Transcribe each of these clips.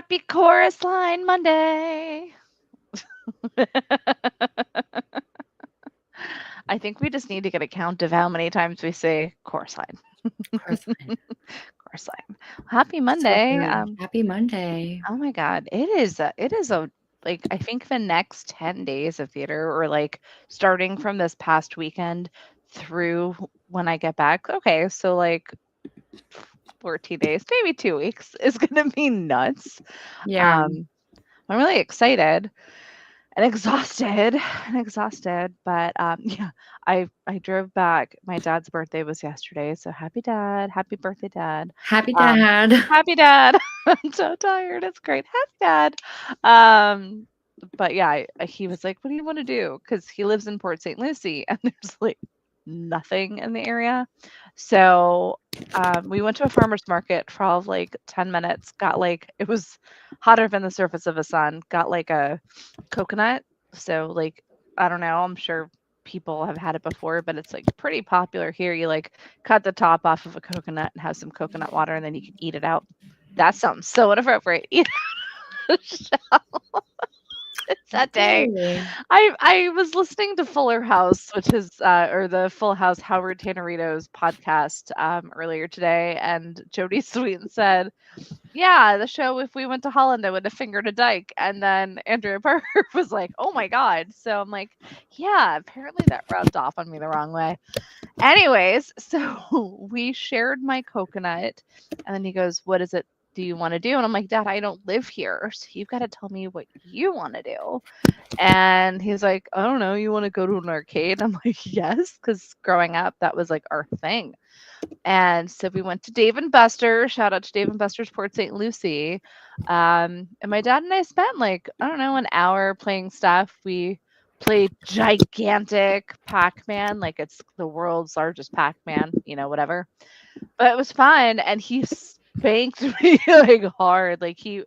Happy Chorus Line Monday. I think we just need to get a count of how many times we say chorus line. Chorus line. Chorus line. Happy So Monday. good. Happy Monday. Oh my God. It is a like I think the next 10 days of theater or like starting from this past weekend through when I get back. Okay, so like 14 days, maybe 2 weeks is gonna be nuts. Yeah. Um, I'm really excited and exhausted, but yeah, I drove back. My dad's birthday was yesterday, so happy dad, happy birthday dad. Happy Um, Dad. happy dad. I'm so tired. It's great. Happy dad. Um, but yeah, he was like, "What do you want to do?" Because he lives in Port St. Lucie, and there's like nothing in the area. So we went to a farmer's market for all of like 10 minutes. Got like it was hotter than the surface of the sun. Got like a coconut. So like I don't know, I'm sure people have had it before, but it's like pretty popular here. You like cut the top off of a coconut and have some coconut water and then you can eat it out. That sounds so inappropriate. Eat out of the shell. It's that day. Okay. I was listening to Fuller House, which is or the Full House Howard Tannerito's podcast earlier today, and Jodie Sweetin said, "Yeah, the show. If we went to Holland, I would have fingered a dyke." And then Andrea Parker was like, "Oh my god!" So I'm like, "Yeah, apparently that rubbed off on me the wrong way." Anyways, so we shared my coconut, and then he goes, "What is it? Do you want to do?" And I'm like, "Dad, I don't live here, so you've got to tell me what you want to do." And he's like, "I don't know. You want to go to an arcade?" I'm like, "Yes," because growing up, that was like our thing. And so we went to Dave and Buster's. Shout out to Dave and Buster's Port St. Lucie. And my dad and I spent like, I don't know, an hour playing stuff. We played gigantic Pac Man, like it's the world's largest Pac Man, whatever. But it was fun. And he spanked me like hard. Like he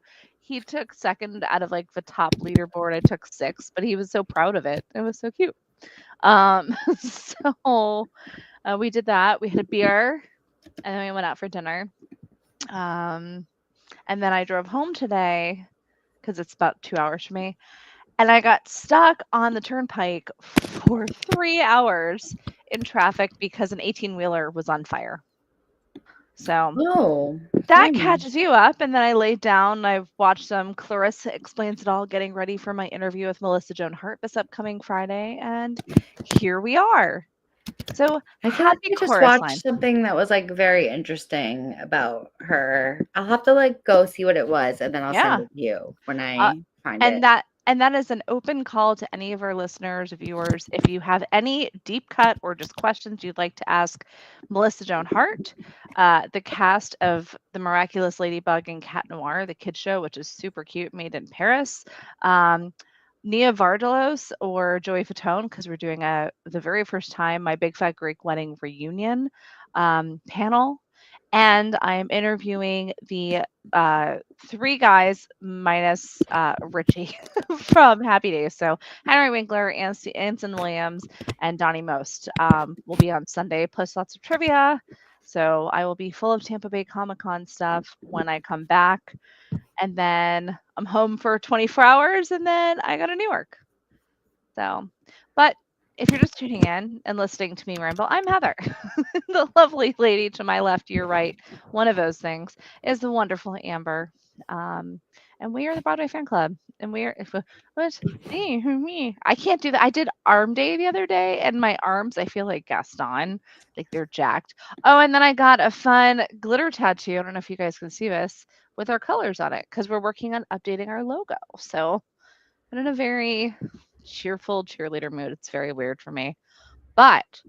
took second out of like the top leaderboard. I took sixth, but he was so proud of it. It was so cute. So we did that. We had a beer and then we went out for dinner. Um, and then I drove home today because it's about 2 hours from me, and I got stuck on the turnpike for 3 hours in traffic because an 18-wheeler was on fire. So Oh, that blimey. catches you up, and then I laid down. I've watched some Clarissa Explains It All, getting ready for my interview with Melissa Joan Hart this upcoming Friday, and here we are. So I feel like happy I just chorus watched line. something that was like very interesting about her. I'll have to like go see what it was and then I'll send Yeah. it to you when Uh, I find and it. that is an open call to any of our listeners, viewers. If you have any deep cut or just questions you'd like to ask Melissa Joan Hart, the cast of The Miraculous Ladybug and Cat Noir, the kid show, which is super cute, made in Paris. Um, Nia Vardalos or Joey Fatone, because we're doing the very first time my Big Fat Greek Wedding reunion panel, and I am interviewing the three guys minus Richie from Happy Days. So Henry Winkler, Anson Williams, and Donnie Most will be on Sunday, plus lots of trivia. So I will be full of Tampa Bay Comic Con stuff when I come back. And then I'm home for 24 hours and then I go to New York. So, but if you're just tuning in and listening to me ramble, I'm Heather. The lovely lady to my left, your right, one of those things, is the wonderful Amber. Um, and we are the Broadway Fan Club. And we are, if what me, I can't do that. I did arm day the other day, and my arms, I feel like Gaston, like they're jacked. Oh, and then I got a fun glitter tattoo. I don't know if you guys can see this with our colors on it because we're working on updating our logo. So I'm in a very cheerful cheerleader mood. It's very weird for me. But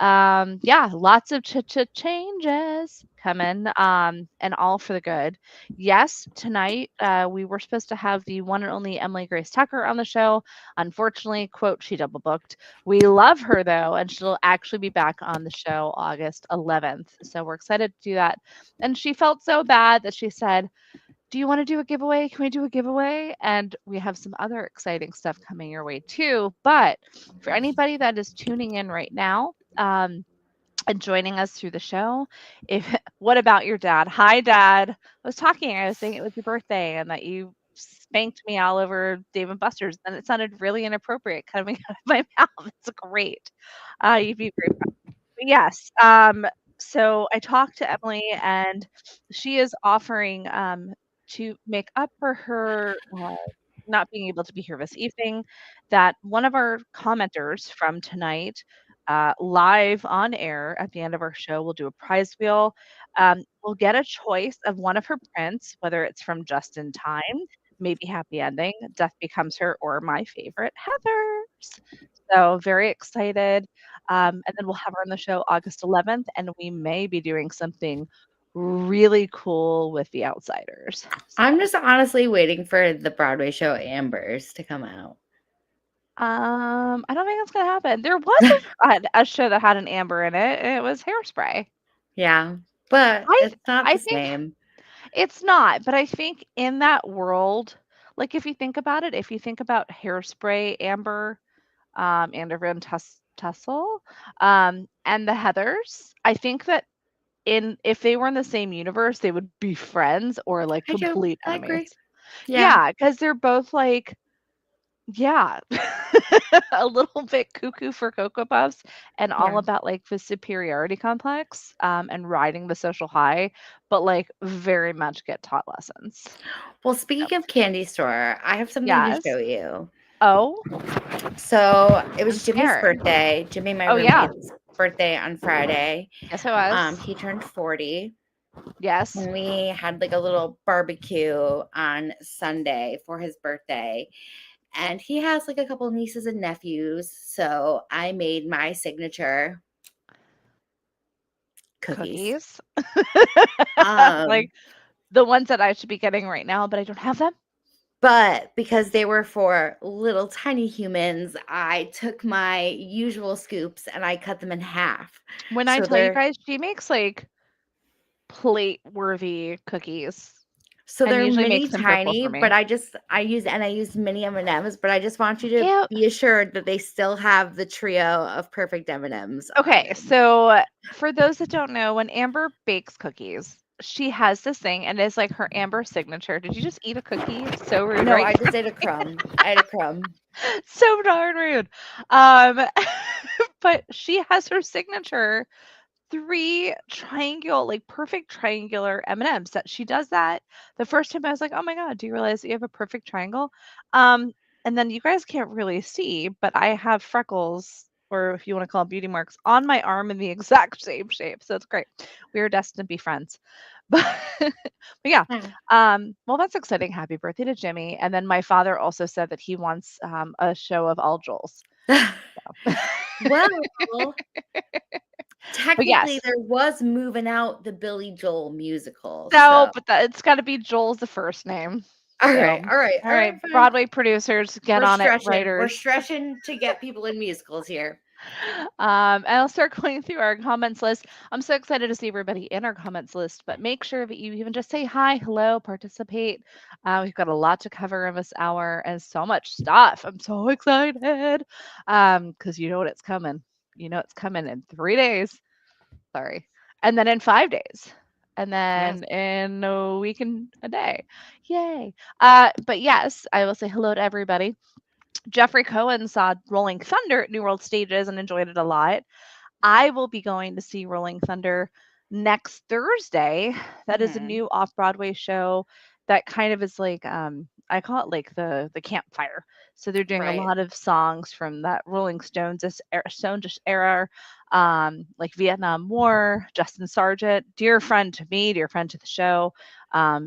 yeah, lots of changes coming, and all for the good. Yes, tonight we were supposed to have the one and only Emily Grace Tucker on the show. Unfortunately, quote, she double booked. We love her though, and she'll actually be back on the show August 11th. So we're excited to do that. And she felt so bad that she said, do you want to do a giveaway? Can we do a giveaway? And we have some other exciting stuff coming your way too. But for anybody that is tuning in right now, and joining us through the show. If what about your dad? Hi, Dad. I was talking. I was saying it was your birthday and that you spanked me all over Dave and Buster's. And it sounded really inappropriate coming out of my mouth. It's great. You'd be very proud. But yes. So I talked to Emily, and she is offering to make up for her not being able to be here this evening, that one of our commenters from tonight, live on air at the end of our show, we'll do a prize wheel. We'll get a choice of one of her prints, whether it's from Just in Time, maybe Happy Ending, Death Becomes Her, or my favorite, Heather's. So very excited. And then we'll have her on the show August 11th, and we may be doing something really cool with the Outsiders. So I'm just honestly waiting for the Broadway show Ambers to come out. I don't think that's gonna happen. There was a show that had an amber in it, and it was Hairspray. Yeah, but I it's not I the think same. it's not, but I think in that world, like, if you think about it, if you think about Hairspray, Amber, Anderson Tussle, and the Heathers, I think that if they were in the same universe, they would be friends or, like, I do. complete I enemies. agree. Yeah. Yeah, because 'cause they're both, like, yeah, a little bit cuckoo for Cocoa Puffs and all Yeah. about, like, the superiority complex, and riding the social high, but, like, very much get taught lessons. Well, So, speaking of candy store, I have something to yes. show you. Oh, So it I'm was Jimmy's scared. birthday. Jimmy, my Oh, yeah. roommate's birthday on Friday. Yes, it was. He turned 40. Yes. And we had like a little barbecue on Sunday for his birthday. And he has like a couple nieces and nephews. So I made my signature cookies. Cookies. Um, Like, the ones that I should be getting right now, but I don't have them. but because they were for little tiny humans, I took my usual scoops and I cut them in half. When I So tell you they're guys, she makes, like, plate-worthy cookies so and they're usually mini makes them purple tiny, for but me. I use mini M&Ms, but I just want you to Yeah. be assured that they still have the trio of perfect M&Ms on Okay, them. so for those that don't know, when Amber bakes cookies, she has this thing, and it's like her Amber signature. Did you just eat a cookie? It's so rude, No, right? I just ate a crumb. I ate a crumb. So darn rude. Um, but she has her signature 3 triangle, like, perfect triangular M&Ms that she does that. The first time I was like, "Oh my god, do you realize that you have a perfect triangle?" Um, and then you guys can't really see, but I have freckles, or if you wanna call them beauty marks, on my arm in the exact same shape, so it's great. We are destined to be friends. But yeah, Yeah. well, that's exciting. Happy birthday to Jimmy, and then my father also said that he wants, a show of all Joels. So Well, but technically yes. there was Moving Out, the Billy Joel musical. No, So, but it's gotta be Joel's the first name. all So, right, all right, all all right, right, fine. Broadway producers, get We're on it, stretching. We're writers. stretching to get people in musicals here. And I'll start going through our comments list. I'm so excited to see everybody in our comments list, but make sure that you even just say hi, hello, participate. We've got a lot to cover in this hour and so much stuff. I'm so excited. Because you know what it's coming. You know it's coming in 3 days. Sorry. And then in 5 days. And Yes. then in a week and a day. Yay. But yes, I will say hello to everybody. Jeffrey Cohen saw Rolling Thunder at New World Stages and enjoyed it a lot. I will be going to see Rolling Thunder next Thursday. That is a Hmm. new off-Broadway show that kind of is like I call it like the campfire. So they're doing a Right. lot of songs from that Rolling Stones era, like Vietnam War. Justin Sargent, dear friend to me, dear friend to the show,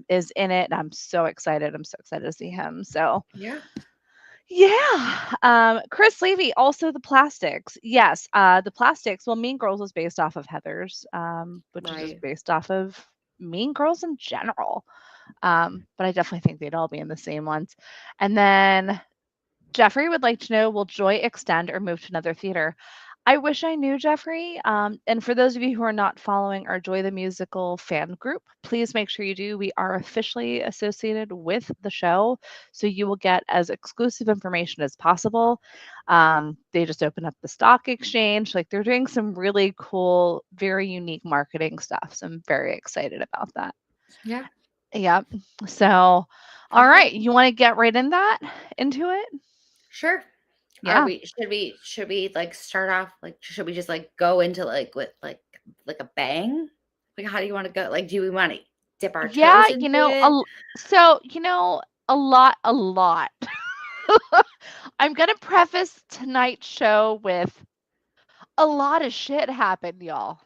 is in it, and I'm so excited. I'm so excited to see him. So Yeah. yeah. Chris Levy, also the Plastics. Yes, the Plastics. Well, Mean Girls was based off of Heather's, which is just Right. based off of Mean Girls in general. But I definitely think they'd all be in the same ones. And then Jeffrey would like to know, will Joy extend or move to another theater? I wish I knew Jeffrey. And for those of you who are not following our Joy the Musical fan group, please make sure you do. We are officially associated with the show, so you will get as exclusive information as possible. They just opened up the stock exchange. Like they're doing some really cool, very unique marketing stuff. So I'm very excited about that. Yeah. Yep. So, all Okay. right, you want to get right into it? Sure. Are Yeah. we should we like start off like should we just like go into like with like a bang? Like how do you want to go? Like do we want to dip our Yeah, toes into it? so, a lot. I'm gonna preface tonight's show with a lot of shit happened, y'all.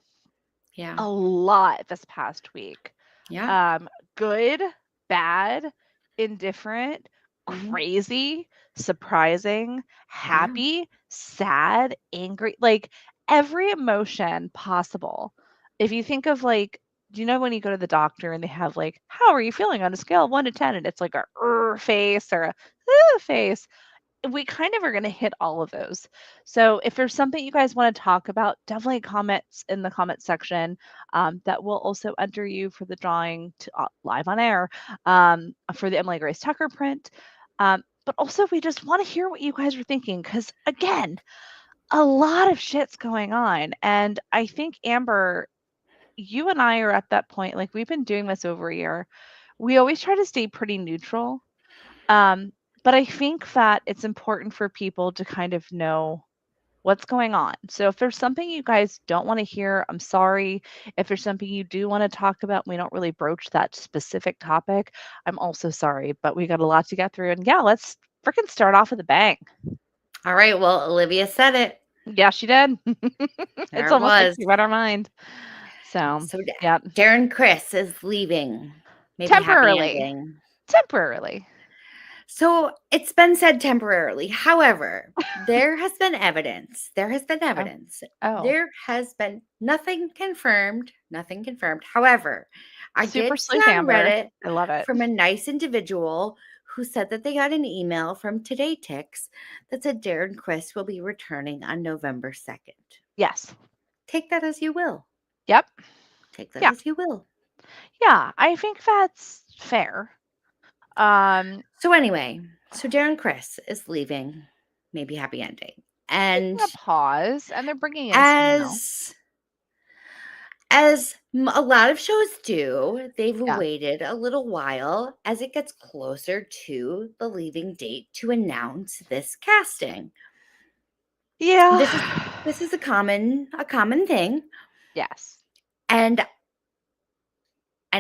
Yeah. A lot this past week. Yeah. Um, Good, bad, indifferent, Mhm. crazy, surprising, Yeah. happy, sad, angry, like every emotion possible. If you think of like, do you know when you go to the doctor and they have like, how are you feeling on a scale of 1 to 10? And it's like a face or a face, we kind of are going to hit all of those. So if there's something you guys want to talk about, definitely comments in the comment section. That will also enter you for the drawing to, live on air for the Emily Grace Tucker print. But also, we just want to hear what you guys are thinking because, again, a lot of shit's going on. And I think, Amber, you and I are at that point. Like, we've been doing this over a year. We always try to stay pretty neutral, um, but I think that it's important for people to kind of know what's going on. So if there's something you guys don't want to hear, I'm sorry. If there's something you do want to talk about, we don't really broach that specific topic, I'm also sorry, but we got a lot to get through. And yeah, let's freaking start off with a bang. All right. Well, Olivia said it. Yeah, she did. It's There it almost like was. she read our mind. So, So yeah, Darren Chris is leaving. Maybe happy temporarily. ending. Temporarily. So it's been said temporarily. However, there has been evidence. There has been Oh, evidence. oh, There has been nothing confirmed. Nothing confirmed. However, I super did see sleuth on Amber. Reddit I love it. from a nice individual who said that they got an email from Today Ticks that said Darren Quist will be returning on November 2nd. Yes. Take that as you will. Yep. Take that Yeah. as you will. Yeah, I think that's fair. Um, So anyway, so Darren Chris is leaving. Maybe happy ending. Taking And a pause, and they're bringing in someone else. as a lot of shows do, they've Yeah. waited a little while as it gets closer to the leaving date to announce this casting. This is Yeah. this is a common thing, Yes. and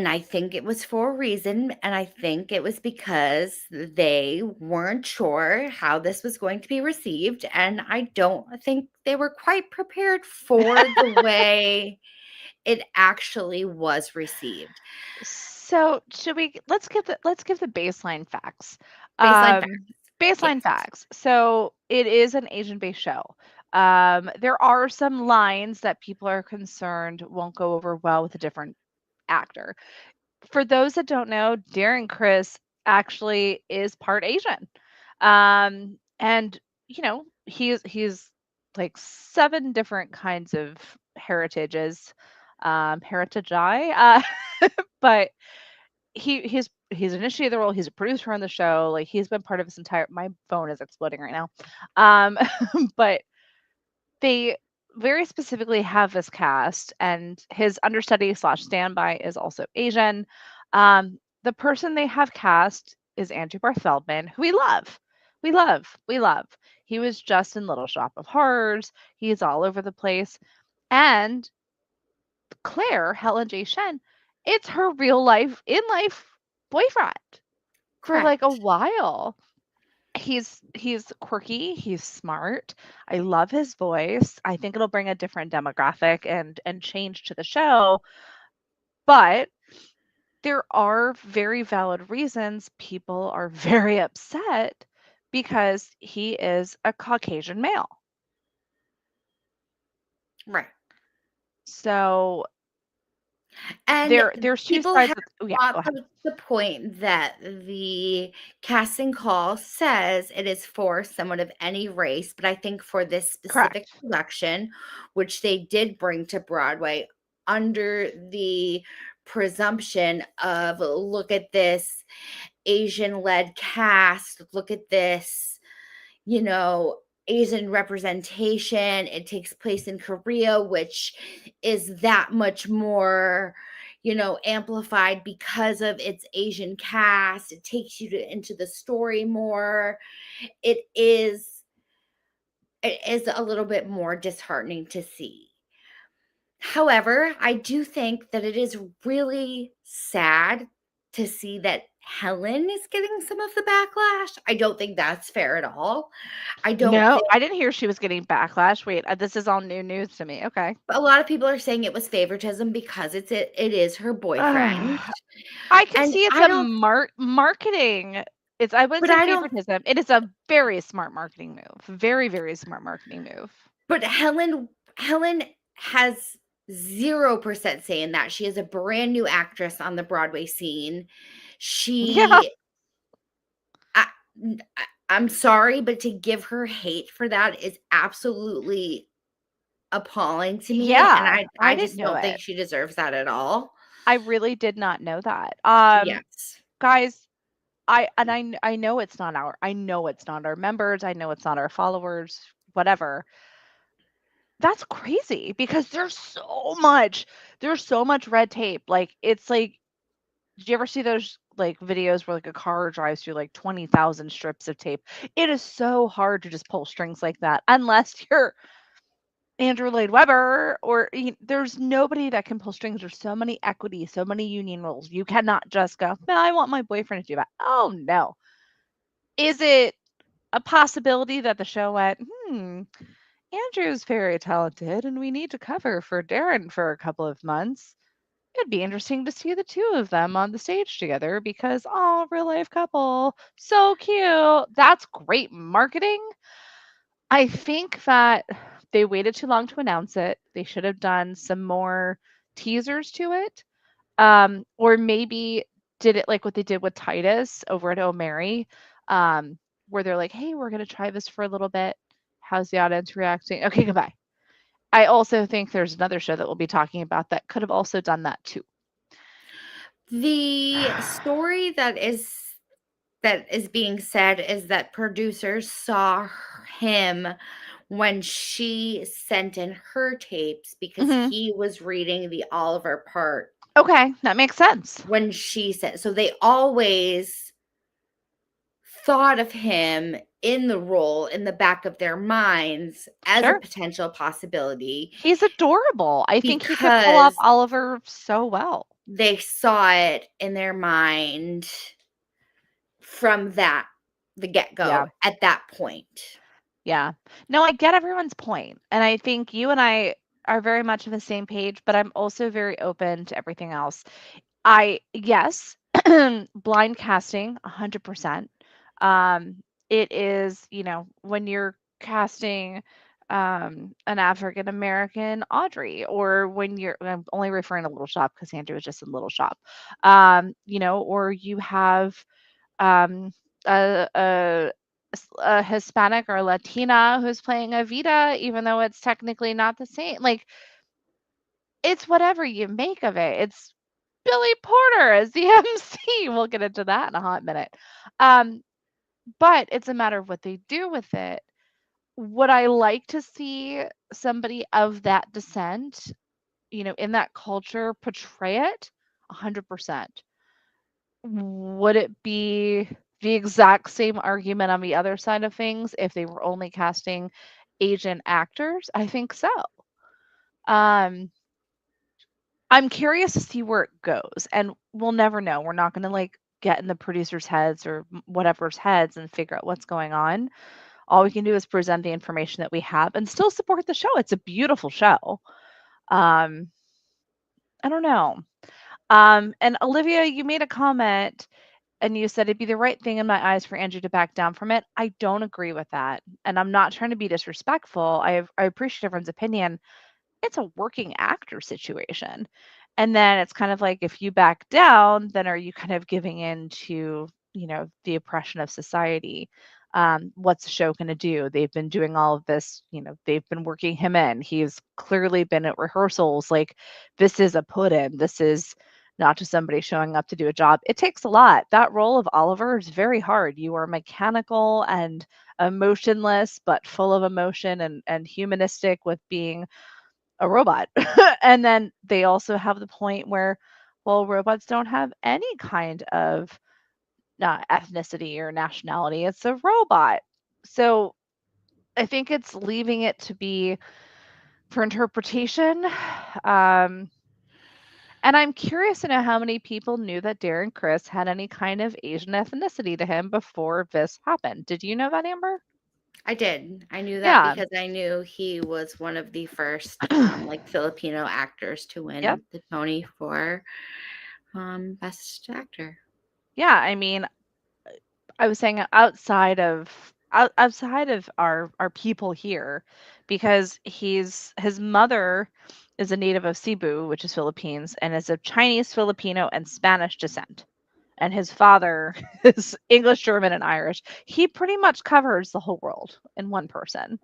I think it was for a reason, and I think it was because they weren't sure how this was going to be received, and I don't think they were quite prepared for the way it actually was received. So, should we let's give the baseline facts. Baseline facts. Um, Yes. Baseline facts. So, it is an Asian-based show. There are some lines that people are concerned won't go over well with a different actor. For those that don't know, Darren Chris actually is part Asian. And he's like 7 different kinds of heritages, heritage but he's initiated the role, he's a producer on the show, like he's been part of this entire my phone is exploding right now. Um, but they very specifically have this cast, and his understudy slash standby is also Asian. The person they have cast is Andrew Barth Feldman, who we love. We love. We love. He was just in Little Shop of Horrors. He's all over the place. And Claire, Helen J. Shen, it's her real life, in life boyfriend for like a Correct. while. He's quirky, he's smart. I love his voice. I think it'll bring a different demographic and change to the show, but there are very valid reasons people are very upset because he is a Caucasian male. Right. So, And There's 2 people sides have of oh, yeah, go brought ahead. the point that the casting call says it is for someone of any race, but I think for this specific Correct. production, which they did bring to Broadway under the presumption of, "Look at this Asian-led cast, look at this, you know, Asian representation. It takes place in Korea, which is that much more, amplified because of its Asian cast. It takes you into the story more. It is it is a little bit more disheartening to see. However, I do think that it is really sad to see that Helen is getting some of the backlash. I don't think that's fair at all. I don't No, think I didn't hear she was getting backlash. Wait, this is all new news to me. Okay. a lot of people are saying it was favoritism because it is her boyfriend. Ugh, I can And see it's I a don't marketing. It's I wouldn't but say I don't favoritism. It is a very smart marketing move. Very, very smart marketing move. but Helen has 0% say in that. She is a brand new actress on the Broadway scene. Yeah. She I I'm sorry, but to give her hate for that is absolutely appalling to me, and Yeah, I I didn't just know don't think it. she deserves that at all. I really did not know that. Yes. Guys, I know it's not I know it's not our members, I know it's not our followers, whatever. That's crazy because there's so much red tape. Like, it's like did you ever see those, like, videos where, like, a car drives through, like, 20,000 strips of tape? It is so hard to just pull strings like that unless you're Andrew Lloyd Webber or there's nobody that can pull strings. There's so many equity, so many union rules. You cannot just go, "No, I want my boyfriend to do that." Oh, no. Is it a possibility that the show went, Andrew's very talented and we need to cover for Darren for a couple of months. It'd be interesting to see the two of them on the stage together because, oh, real life couple, so cute." That's great marketing. I think that they waited too long to announce it. They should have done some more teasers to it. Or maybe did it like what they did with Titus over at O'Mary, where they're like, "Hey, we're gonna try this for a little bit. How's the audience reacting? Okay, goodbye." I also think there's another show that we'll be talking about that could have also done that too. The story that is being said is that producers saw him when she sent in her tapes because Mhm. he was reading the Oliver part Okay, that makes sense. when she said so they always thought of him in the role in the back of their minds as a Sure. potential possibility He's adorable. I think he could pull off because Oliver so well. they saw it in their mind from the Yeah. get-go at that point. Yeah. No, I get everyone's point, and I think you and I are very much on the same page, but I'm also very open to everything else. I yes, blind casting, 100%. Um, it is, when you're casting, an African American Audrey, or when I'm only referring to Little Shop because Andrew was just in Little Shop. Or you have, um, a Hispanic or Latina who's playing Evita, even though it's technically not the same. Like, it's whatever you make of it. It's Billy Porter as the MC. We'll get into that in a hot minute. Um, but it's a matter of what they do with it. Would I like to see somebody of that descent, in that culture portray it? 100%. Would it be the exact same argument on the other side of things if they were only casting Asian actors? I think so. Um, I'm curious to see where it goes, and we'll never know. We're not gonna, like, get in the producers' heads or whatever's heads and figure out what's going on. All we can do is present the information that we have and still support the show. It's a beautiful show. Um, I don't know. And Olivia, you made a comment and you said it'd be the right thing in my eyes for Andrew to back down from it. I don't agree with that. And I'm not trying to be disrespectful. I appreciate everyone's opinion. It's a working actor situation. And then it's kind of like if you back down, then are you kind of giving in to, the oppression of society? What's the show going to do? They've been doing all of this, they've been working him in. He's clearly been at rehearsals. Like, this is a put in. This is not just somebody showing up to do a job. It takes a lot. That role of Oliver is very hard. You are mechanical and emotionless, but full of emotion and humanistic with being a robot. And then they also have the point where, well, robots don't have any kind of ethnicity or nationality. It's a robot. So I think it's leaving it to be for interpretation. Um, and I'm curious to know how many people knew that Darren Chris had any kind of Asian ethnicity to him before this happened. Did you know that, Amber? I did. I knew that Yeah. because I knew he was one of the first, like, Filipino actors to Yep. win the Tony for, Best Actor. Yeah. I mean, I was saying outside of our people here, because his mother is a native of Cebu, which is Philippines, and is of Chinese, Filipino, and Spanish descent. And his father is English, German, and Irish. He pretty much covers the whole world in one person.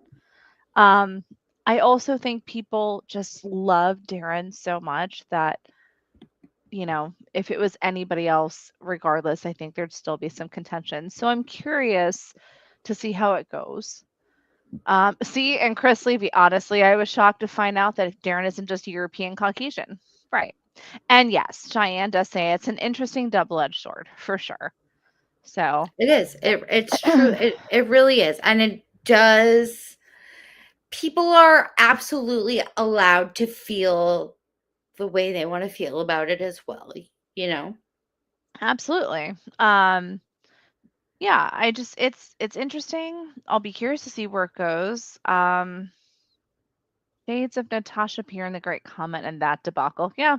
Um, I also think people just love Darren so much that, if it was anybody else, regardless, I think there'd still be some contention. So I'm curious to see how it goes. See, and Chris Levy, honestly, I was shocked to find out that Darren isn't just European Caucasian. Right. And yes, Cheyenne does say it's an interesting double-edged sword for sure. So It is. It's true. It really is. And it does, people are absolutely allowed to feel the way they want to feel about it as well, you know? absolutely. Yeah, it's interesting. I'll be curious to see where it goes. Shades of Natasha Peer and the Great Comment and that debacle. Yeah.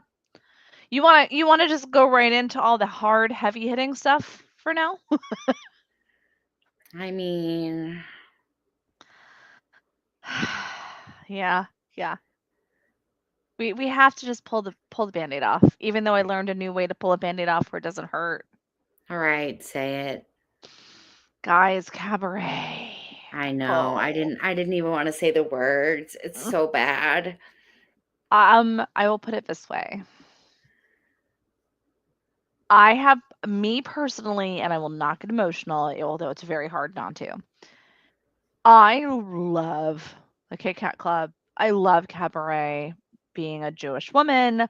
You wanna just go right into all the hard, heavy hitting stuff for now? I mean, Yeah, yeah. We have to just pull the Band-Aid off, even though I learned a new way to pull a Band-Aid off where it doesn't hurt. all right, say it. Guys, Cabaret. I know. I Oh. didn't I didn't even want to say the words. It's so bad. I will put it this way. I have me personally, and I will not get emotional, although it's very hard not to. I love the Kit Kat Club. I love Cabaret, being a Jewish woman,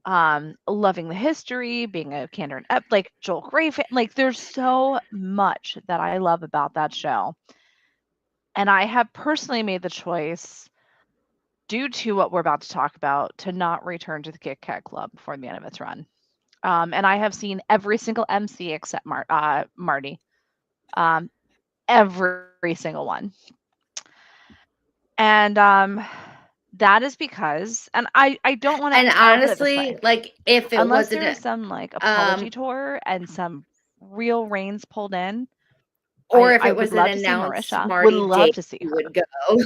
loving the history, being a Cantor and Ep, like Joel Grey fan. Like, there's so much that I love about that show. And I have personally made the choice, due to what we're about to talk about, to not return to the Kit Kat Club before the end of its run. And I have seen every single MC except Marty. Um, every single one. And that is because, and I don't want to, And I'll put it this way. honestly, like, if it Unless wasn't there's a, some like apology um tour and some real reins pulled in, or if I it would was an love to see announced Marisha. Would Marty love date, to see you her. would go.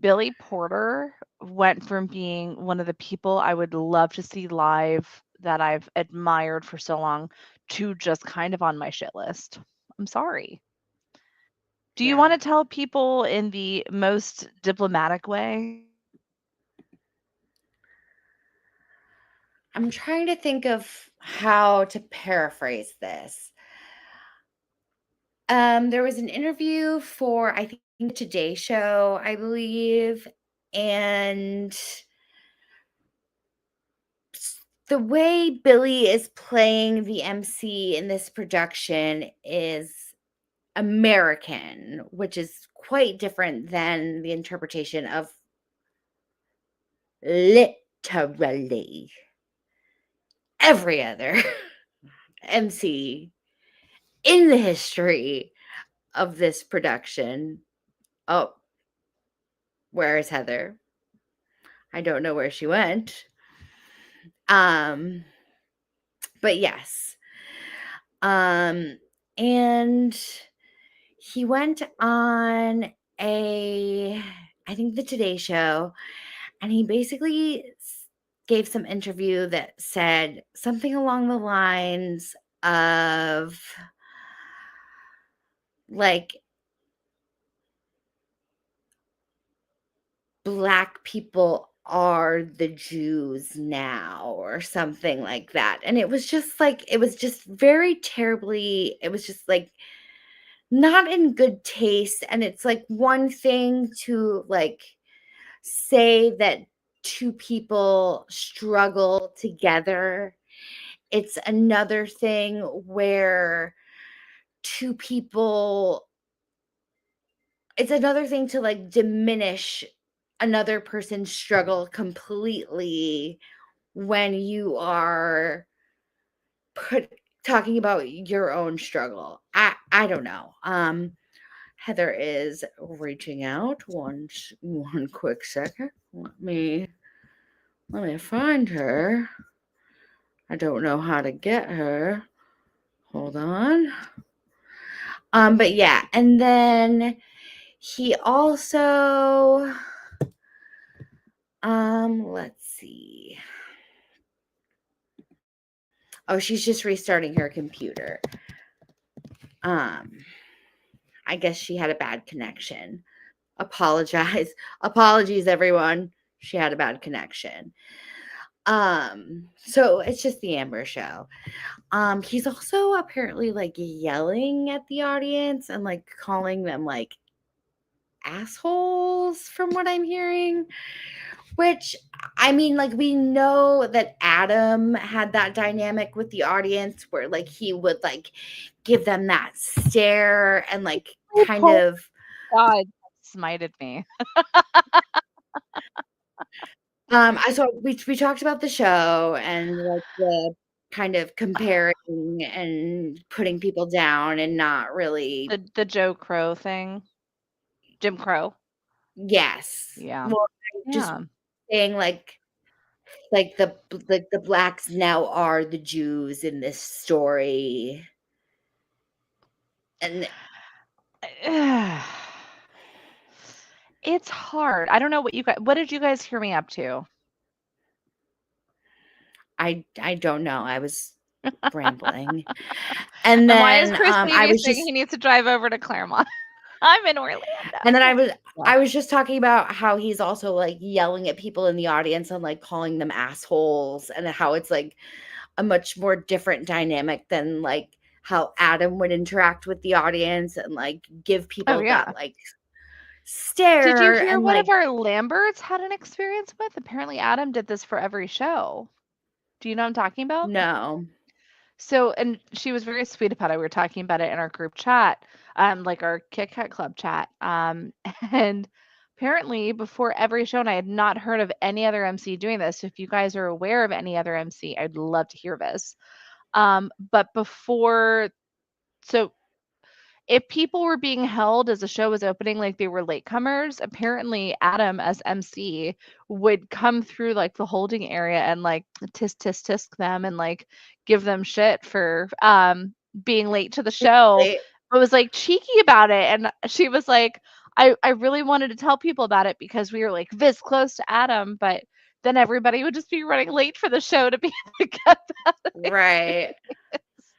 Billy Porter went from being one of the people I would love to see live that I've admired for so long to just kind of on my shit list. I'm sorry. Do you Yeah. want to tell people in the most diplomatic way? I'm trying to think of how to paraphrase this. There was an interview for, I think, the Today Show, I believe, and the way Billy is playing the MC in this production is American, which is quite different than the interpretation of literally every other MC in the history of this production. Oh, where is Heather? I don't know where she went. Um, but yes. Um, and he went on I think the Today Show, and he basically gave some interview that said something along the lines of like Black people are the Jews now or something like that. And it was just very terribly, it was just like not in good taste. And it's like one thing to like say that two people struggle together. It's another thing where two people, it's another thing to like diminish another person's struggle completely when you are put talking about your own struggle. I don't know. Heather is reaching out. One quick second. Let me find her. I don't know how to get her. Hold on. But yeah, and then he also let's see. Oh, she's just restarting her computer. Um, I guess she had a bad connection. Apologize. Apologies, everyone. She had a bad connection. So it's just the Amber show. He's also apparently like yelling at the audience and like calling them like assholes from what I'm hearing. Which, I mean, like, we know that Adam had that dynamic with the audience where, like, he would, like, give them that stare and, like, kind Oh of, God, smited me. I saw we talked about the show and, like, the kind of comparing and putting people down and not really. The Joe Crow thing. Jim Crow. Yes. Yeah. Well, just Yeah. saying, like, the Blacks now are the Jews in this story, and It's hard. I don't know what did you guys hear me up to? I don't know, I was rambling. And And why is then, Chris I Levy was saying just he needs to drive over to Claremont? I'm in Orlando. and then Yeah. I was just talking about how he's also, like, yelling at people in the audience and, like, calling them assholes, and how it's, like, a much more different dynamic than, like, how Adam would interact with the audience and, like, give Oh, people that, yeah. like, Did you stare hear and, one of like. our Lamberts had an experience with? Apparently Adam did this for every show. Do you know what I'm talking about? No. So, and she was very sweet about it. We were talking about it in our group chat, like our Kit Kat Club chat. And apparently before every show, and I had not heard of any other MC doing this. So if you guys are aware of any other MC, I'd love to hear this. But before, so if people were being held as the show was opening like they were latecomers, apparently Adam as MC would come through like the holding area and like tisk tisk tisk them and like give them shit for being late to the show. Really? But was like cheeky about it. And she was like, I really wanted to tell people about it because we were like this close to Adam, but then everybody would just be running late for the show to be able to get that Right. experience.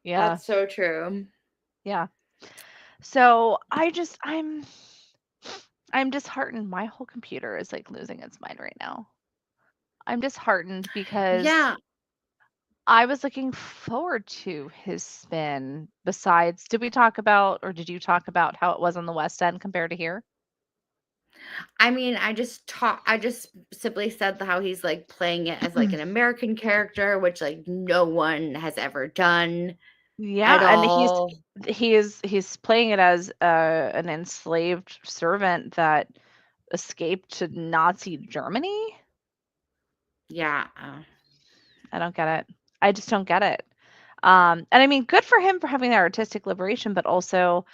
Yeah, That's so true. yeah. So I'm disheartened. My whole computer is like losing its mind right now. I'm disheartened because Yeah. I was looking forward to his spin. Besides, did we talk about or did you talk about how it was on the West End compared to here? I mean, I just simply said how he's, like, playing it as, like, an American character, which, like, no one has ever done at Yeah, and all. he's playing it as an enslaved servant that escaped to Nazi Germany. Yeah. I don't get it. I just don't get it. And I mean, good for him for having that artistic liberation, but also,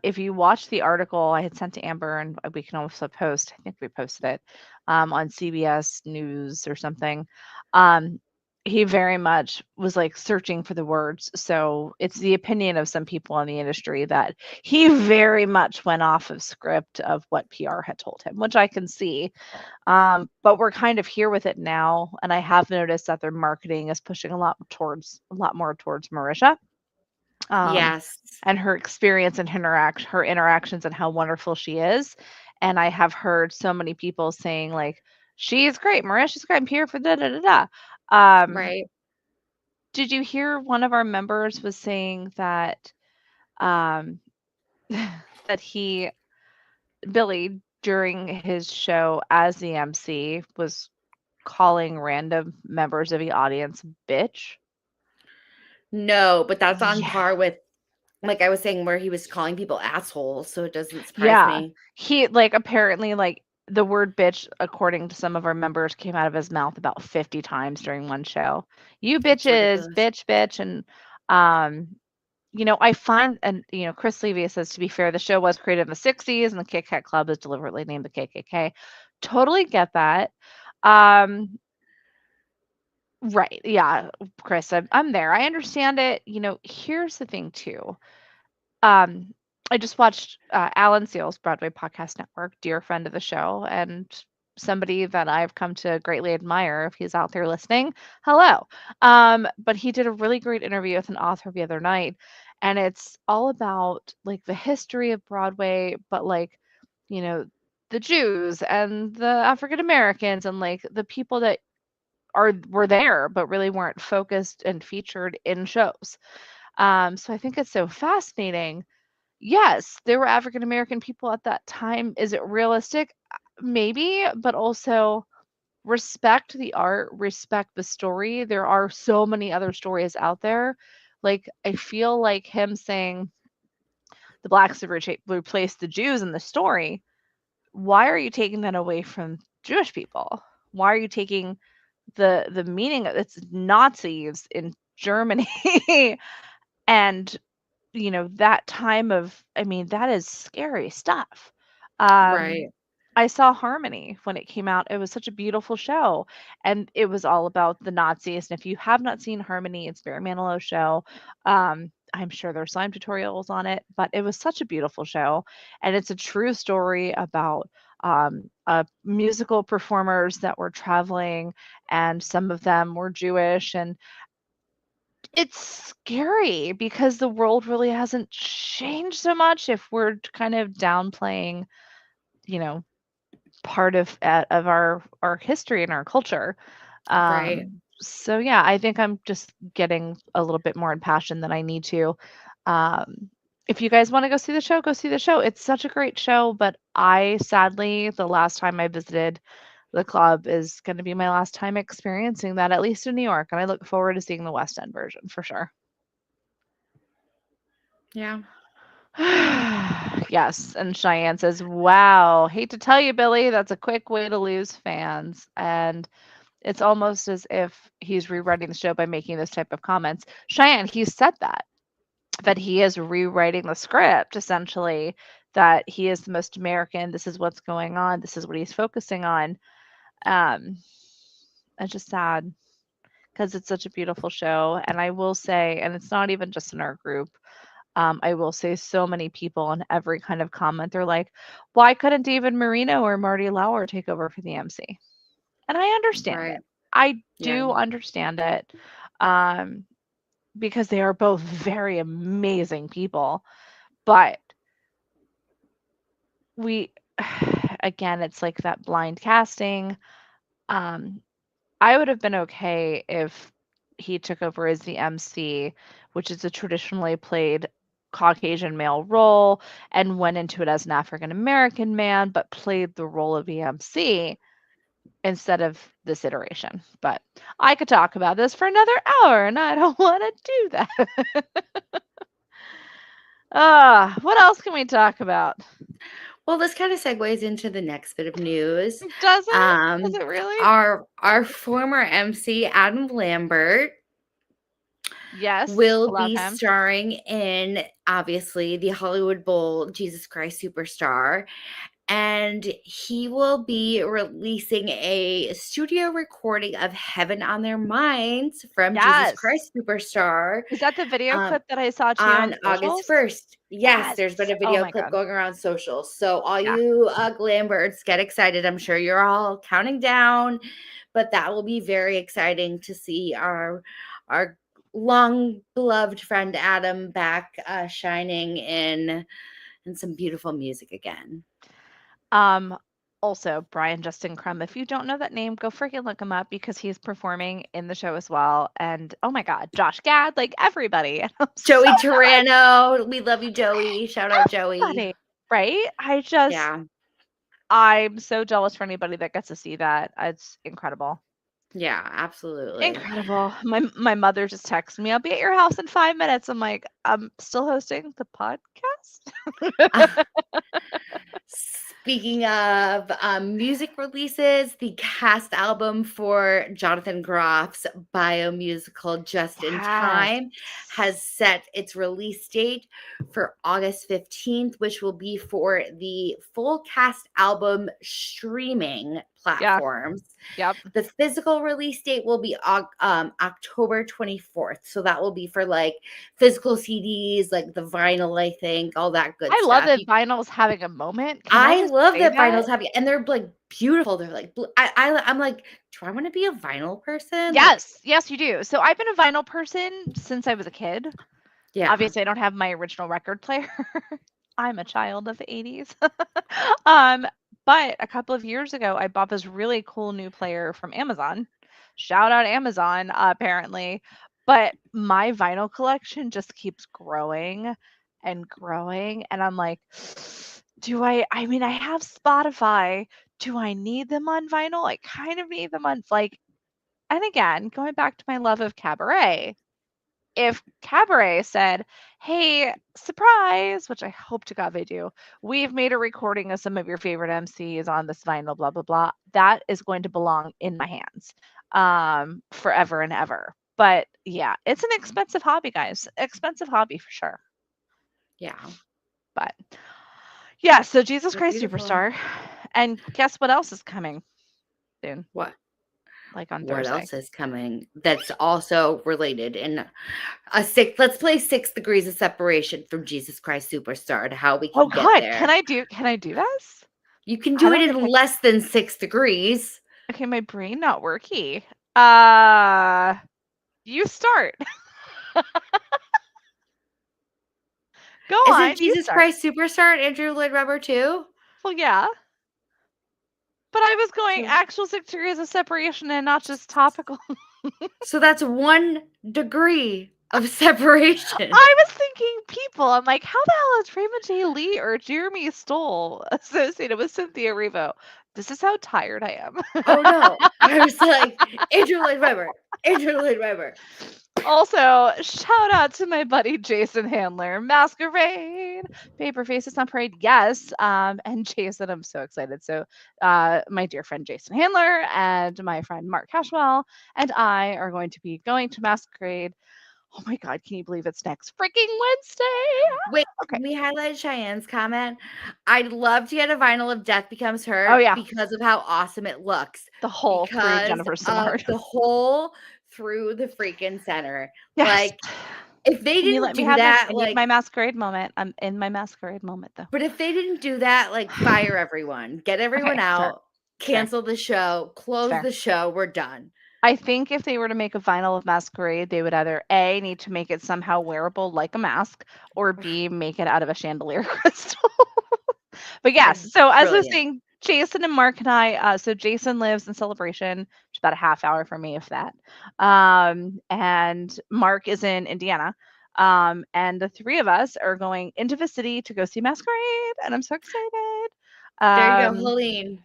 if you watch the article I had sent to Amber, and we can also post, I think we posted it on CBS News or something. Um, he very much was, like, searching for the words, so it's the opinion of some people in the industry that he very much went off of script of what PR had told him, which I can see, but we're kind of here with it now, and I have noticed that their marketing is pushing a lot more towards Marisha, um, Yes. and her experience and her interactions and how wonderful she is, and I have heard so many people saying, like, "She's great, Marisha's great, I'm here for da da da da." Um, Right. did you hear one of our members was saying that, um, that he Billy, during his show as the MC, was calling random members of the audience "bitch"? No, but that's on Yeah. par with, like I was saying, where he was calling people assholes, so it doesn't surprise Yeah. me. He like, apparently, like, the word "bitch," according to some of our members, came out of his mouth about 50 times during one show. "You It's bitches, ridiculous. bitch, bitch," and, um, I find and, Chris Levy says, "To be fair, the show was created in the '60s, and the Kit Kat Club is deliberately named the KKK." Totally get that. Um, right, yeah, Chris, I'm there. I understand it. Here's the thing too. Um, I just watched, Alan Seal's Broadway Podcast Network, dear friend of the show, and somebody that I've come to greatly admire. If he's out there listening, hello. But he did a really great interview with an author the other night, and it's all about, like, the history of Broadway, but, like, you know, the Jews and the African Americans and, like, the people that were there but really weren't focused and featured in shows. So I think it's so fascinating. Yes, there were African American people at that time. Is it realistic? Maybe, but also respect the art, respect the story. There are so many other stories out there. Like, I feel like him saying the blacks have replaced the Jews in the story. Why are you taking that away from Jewish people? Why are you taking the meaning of it's Nazis in Germany and that time of I mean, that is scary stuff. Um, Right. I saw Harmony when it came out. It was such a beautiful show, and it was all about the Nazis, and if you have not seen Harmony, it's Barry Manilow's show. I'm sure there's slime tutorials on it, but it was such a beautiful show, and it's a true story about, musical performers that were traveling, and some of them were Jewish, and it's scary because the world really hasn't changed so much if we're kind of downplaying, you know, part of our history and our culture. Right. So yeah, I think I'm just getting a little bit more impassioned than I need to. Um, if you guys want to go see the show, go see the show. It's such a great show, but I sadly, the last time I visited the club is going to be my last time experiencing that, at least in New York, and I look forward to seeing the West End version for sure. Yeah. Yes, and Cheyenne says, "Wow, hate to tell you, Billy, that's a quick way to lose fans." And it's almost as if he's rewriting the show by making this type of comments. Cheyenne, he said that he is rewriting the script essentially, that he is the most American. This is what's going on. This is what he's focusing on. Um, it's just sad because it's such a beautiful show. And I will say, and it's not even just in our group. I will say so many people in every kind of comment, they're like, why couldn't David Marino or Marty Lauer take over for the MC? And I understand Right. it. I Yeah. do understand it um, because they are both very amazing people. But we, again, it's like that blind casting. Um, I would have been okay if he took over as the MC, which is a traditionally played Caucasian male role, and went into it as an African American man, but played the role of the MC instead of this iteration. But I could talk about this for another hour, and I don't want to do that. What else can we talk about? Well, this kind of segues into the next bit of news. Does it? Does Um, it really? our former MC Adam Lambert Yes, will love be him. starring in, obviously, the Hollywood Bowl Jesus Christ Superstar. and he will be releasing a studio recording of Heaven on Their Minds from Jesus Yes. Christ Superstar Is that the video um, clip that I saw too on on August socials? 1st. Yes, Yes. there's been a Oh video my clip god. going around socials. So, all Yeah. you glam birds, get excited. I'm sure you're all counting down, but that will be very exciting to see our long beloved friend Adam back shining in some beautiful music again. Um, Also, Brian Justin Crumb, if you don't know that name, go freaking look him up because he's performing in the show as well. And oh my God, Josh Gad, like everybody. And I'm so Joey jealous. Tarano, we love you, Joey. Shout out, Joey. Everybody, right? Yeah, I'm so jealous for anybody that gets to see that. It's incredible. yeah, absolutely. Incredible. My mother just texted me, I'll be at your house in 5 minutes. I'm like, I'm still hosting the podcast. Speaking of music releases, the cast album for Jonathan Groff's biomusical Just in Yes. Time has set its release date for August 15th, which will be for the full cast album streaming Yeah. platforms. Yep. The physical release date will be October 24th. So that will be for like physical CDs, like the vinyl, I think, all that good I love stuff. that vinyl's having a moment. Can I I just love say that that? vinyl's heavy, and they're, like, beautiful. They're, like, blue I'm like, "Do I wanna be a vinyl person?" Like Yes. Yes, you do. So I've been a vinyl person since I was a kid. yeah. Obviously, I don't have my original record player. I'm a child of the 80s. Um, but a couple of years ago, I bought this really cool new player from Amazon. Shout out Amazon, apparently. But my vinyl collection just keeps growing and growing. And I'm like, I mean, I have Spotify. Do I need them on vinyl? I kind of need them on, like, and again, going back to my love of cabaret, if Cabaret said, "Hey, surprise," which I hope to God they do, "We've made a recording of some of your favorite MCs on this vinyl, blah, blah, blah," that is going to belong in my hands forever and ever. But yeah, it's an expensive hobby, guys. Expensive hobby for sure. Yeah. But yeah, so Jesus They're Christ beautiful. Superstar. And guess what else is coming soon? What? Like on What Thursday. else is coming that's also related in a 6 let's play 6 degrees of separation from Jesus Christ Superstar to how we Oh can get God, there. can I do this? You can I do it don't think in I less than 6 degrees. Okay, my brain not worky. Uh, you start. Go Isn't on, you Jesus start. Christ Superstar Andrew Lloyd Webber too? Well, yeah, but I was going So actual 6 degrees of separation and not just topical. so that's 1 degree of separation. I was thinking people. I'm like, how the hell is Raymond J. Lee or Jeremy Stoll associated with Cynthia Erivo? This is how tired I am. Oh, no. I was like, Andrew Lloyd Webber, Andrew Lloyd Webber. Also, shout out to my buddy Jason Handler, Masquerade, Paper Faces on Parade, yes. And Jason, I'm so excited. So, my dear friend Jason Handler and my friend Mark Cashwell and I are going to be going to Masquerade. Oh my God, can you believe it's next freaking Wednesday? Wait, Okay. can we highlight Cheyenne's comment? I'd love to get a vinyl of Death Becomes Oh Her yeah, because of how awesome it looks, the whole through because Jennifer of Simard. the hole through the freaking center. Yes. Like, if they Can you didn't let me do have it? that, I need like my Masquerade moment. I'm in my Masquerade moment though. but if they didn't do that, like, fire everyone, get everyone Okay, fair, out, fair. cancel the show, It's close fair. the show, we're done. I think if they were to make a vinyl of Masquerade, they would either A, need to make it somehow wearable like a mask, or B, make it out of a chandelier crystal. But yes, so as I was Brilliant. saying, Jason and Mark and I, so Jason lives in Celebration, which is about a half hour from me, if that. And Mark is in Indiana. And the three of us are going into the city to go see Masquerade, and I'm so excited. There you go, Um, Helene,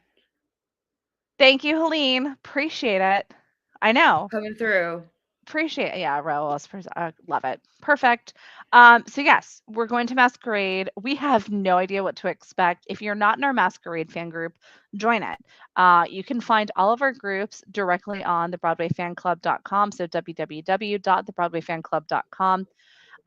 Thank you, Helene. Appreciate it. I know. coming through. Appreciate yeah, Raoul's love it. Perfect. So yes, we're going to Masquerade. We have no idea what to expect. If you're not in our Masquerade fan group, join it. You can find all of our groups directly on thebroadwayfanclub.com. So www.thebroadwayfanclub.com.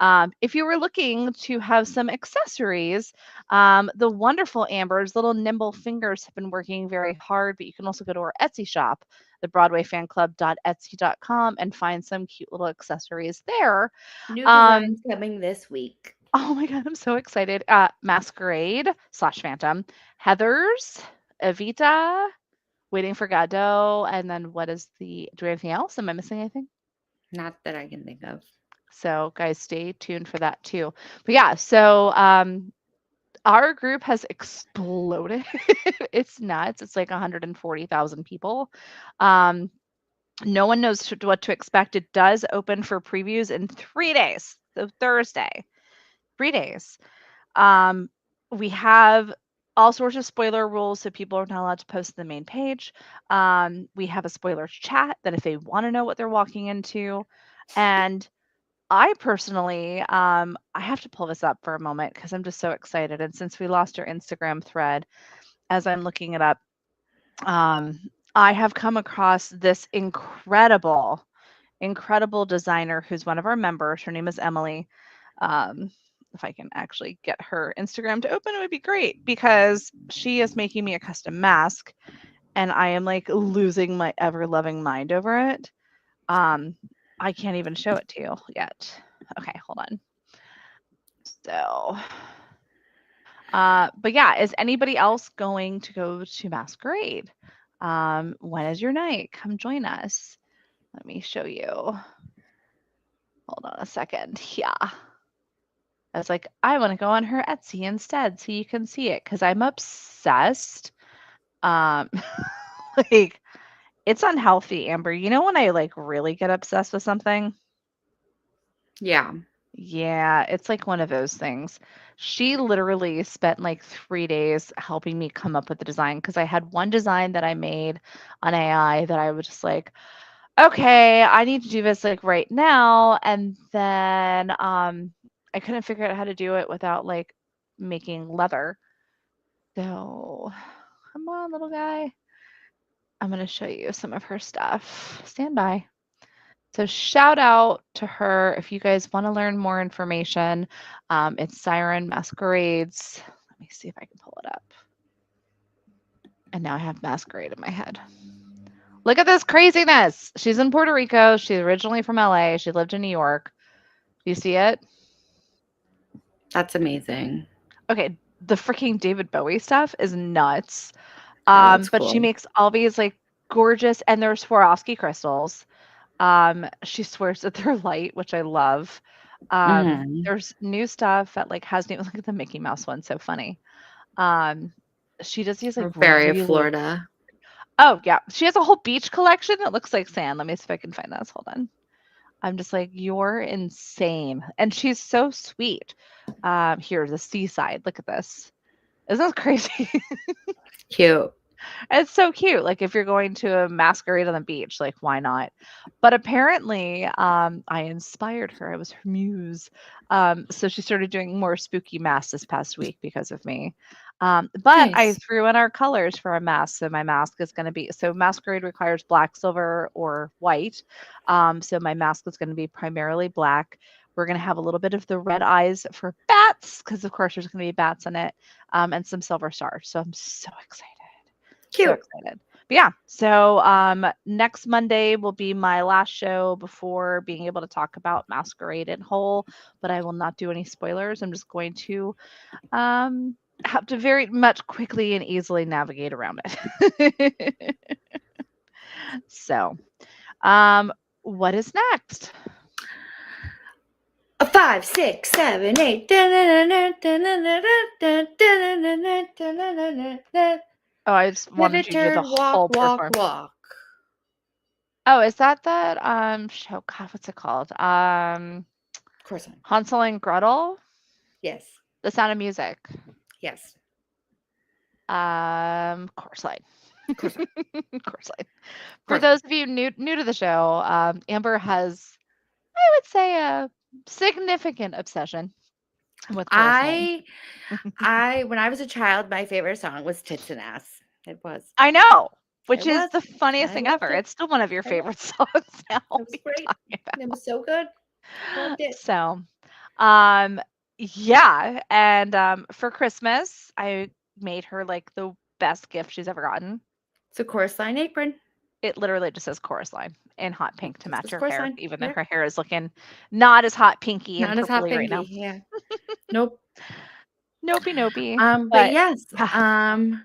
If you were looking to have some accessories, the wonderful Amber's little nimble fingers have been working very hard, but you can also go to our Etsy shop, the BroadwayFanClub.etsy.com, and find some cute little accessories there. New Um, designs coming this week. oh my God, I'm so excited. Masquerade slash Phantom, Heather's, Evita, Waiting for Godot, and then do we have anything else? Am I missing anything? Not that I can think of. So guys, stay tuned for that too. But yeah, so our group has exploded. It's nuts. It's like 140,000 people. Um, no one knows what to expect. It does open for previews in 3 days. So Thursday, 3 days. Um, we have all sorts of spoiler rules, so people are not allowed to post the main page. We have a spoilers chat that if they want to know what they're walking into, and I personally, I have to pull this up for a moment because I'm just so excited. And since we lost our Instagram thread, as I'm looking it up, um, I have come across this incredible designer who's one of our members. Her name is Emily. Um, if I can actually get her Instagram to open, it would be great because she is making me a custom mask and I am like losing my ever loving mind over it. Um, I can't even show it to you yet. Okay, hold on. So, but yeah, is anybody else going to go to Masquerade? When is your night? Come join us. Let me show you. Hold on a second. Yeah. I was like, I want to go on her Etsy instead so you can see it because I'm obsessed. Um, like it's unhealthy, Amber. You know when I like really get obsessed with something? Yeah. Yeah, it's like one of those things. She literally spent like 3 days helping me come up with the design because I had one design that I made on AI that I was just like, "Okay, I need to do this like right now." And then I couldn't figure out how to do it without like making leather. So, come on, little guy. I'm going to show you some of her stuff. Stand by. So shout out to her if you guys want to learn more information. It's Siren Masquerades. Let me see if I can pull it up. And now I have Masquerade in my head. Look at this craziness. She's in Puerto Rico. She's originally from LA. She lived in New York. Do you see it? That's amazing. Okay, the freaking David Bowie stuff is nuts. Yeah, that's But she cool. makes all these like gorgeous, and there's Swarovski crystals. She swears that they're light, which I love. Mhm. There's new stuff that like has new look at the Mickey Mouse one, so funny. Um, she does these like We're very really Florida. oh yeah, she has a whole beach collection that looks like sand. Let me see if I can find this. Hold on. I'm just like, you're insane. And she's so sweet. Here, the seaside. Look at this. Isn't this crazy? Cute. It's so cute. Like if you're going to a masquerade on the beach, like why not? But apparently, I inspired her. I was her muse. So she started doing more spooky masks this past week because of me. But I Nice. threw in our colors for our mask. So my mask is going to be so masquerade requires black, silver, or white. So my mask is going to be primarily black. We're going to have a little bit of the red eyes for bats because, of course, there's going to be bats in it, and some silver stars. So I'm so excited. So Cute. excited. But yeah, so next Monday will be my last show before being able to talk about Masquerade in whole, but I will not do any spoilers. I'm just going to have to very much quickly and easily navigate around it. So, um, what is next? A 5, 6, 7, 8. Oh, I just wanted Pivot, you to hear the turn, walk, whole walk, perform. walk. Oh, is that show? God, what's it called? Croissant. Hansel and Gretel, Yes. The Sound of Music. Yes. Course Line. Croissant. Course Line. For Croissant. those of you new to the show, Amber has, I would say, a significant obsession with Course Line. I I when I was a child, my favorite song was Tits and Ass. It was. I know, which It is was. the funniest I thing loved ever. it. It's still one of your I loved favorite songs now. it. It What was are you great. talking It about? was so good. Loved it. So, Um, yeah, and, for Christmas, I made her, like, the best gift she's ever gotten. It's a chorus line apron. It literally just says chorus line in hot pink to Just match says her chorus hair, line. even though Yep. her hair is looking not as hot pinky and Not as hot purpley right now. pinky. Yeah. Nope. Nopey nopey, But but yes, yeah,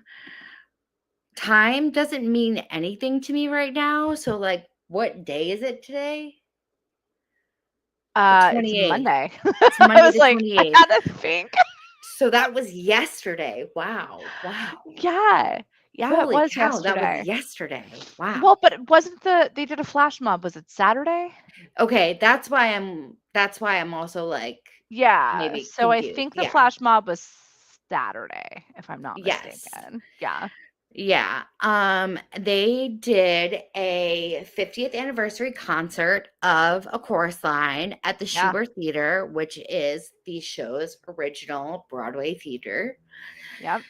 time doesn't mean anything to me right now. So, like, what day is it today? The it's 28th. Monday. It's I Monday was the like, I 28th. had to think. So that was yesterday. Wow. Wow. Yeah. Yeah, it Holy was cow, that was yesterday. yesterday. Wow. Well, but it wasn't they did a flash mob, was it Saturday? Okay, that's why I'm also, like, Yeah, maybe so I confused. think the Yeah. flash mob was Saturday, if I'm not Yes. mistaken. Yeah. Yeah. They did a 50th anniversary concert of A Chorus Line at the Yeah. Schubert Theater, which is the show's original Broadway theater. Yep.